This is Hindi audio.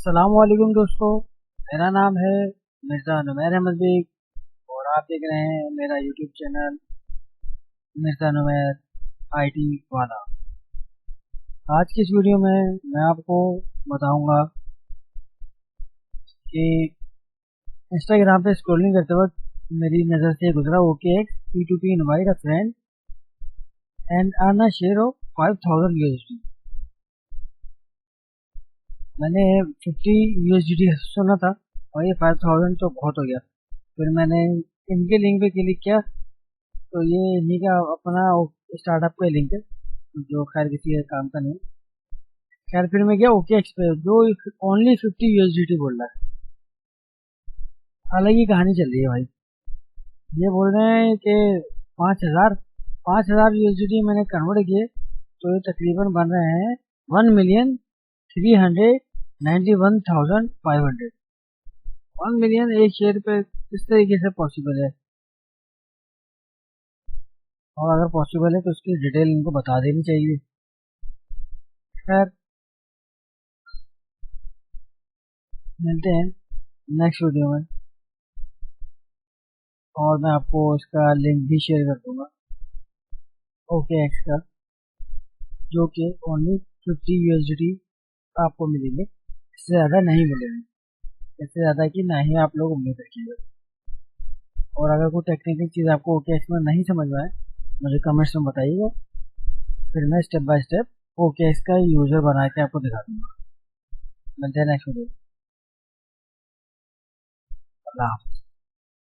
अस्सलामुअलैकुम दोस्तों। मेरा नाम है मिर्ज़ा नुमैर अहमद बेग और आप देख रहे हैं मेरा YouTube channel Mirza Numair IT वाला। आज की इस वीडियो में मैं आपको बताऊंगा कि इंस्टाग्राम पे स्क्रॉलिंग करते वक्त मेरी नज़र से गुजरा OKX P2P invite a friend and earn a share of 5000 USD। मैंने 50 USD सुना था और ये 5000 तो बहुत हो गया। फिर मैंने इनके लिंक पे क्लिक किया तो ये इन्हीं का अपना स्टार्टअप का लिंक है जो खैर किसी काम का नहीं। खैर फिर मैं गया OKX पे जो ओनली 50 USDT बोल रहा है। अलग ही कहानी चल रही है भाई। ये बोल रहे हैं कि 5000 USDT मैंने कन्वर्ट किए तो ये तकरीबन बन रहे हैं 1,391,500। 1 मिलियन एक शेयर पे किस तरीके से पॉसिबल है, और अगर पॉसिबल है तो उसकी डिटेल इनको बता देनी चाहिए। खैर मिलते हैं नेक्स्ट वीडियो में और मैं आपको इसका लिंक भी शेयर कर दूंगा OKX का, जो कि ओनली 50 USDT आपको मिलेंगे, इससे ज़्यादा नहीं मिलेंगे। इससे ज़्यादा की ना ही आप लोग उम्मीद रखिएगा। और अगर कोई टेक्निकल चीज़ आपको OKX में नहीं समझ में आए मुझे कमेंट्स में बताइएगा, फिर मैं स्टेप बाय स्टेप OKX का यूज़र बना के आपको दिखा दूंगा। मिलते हैं नेक्स्ट वीडियो। अल्लाह हाफ़िज़।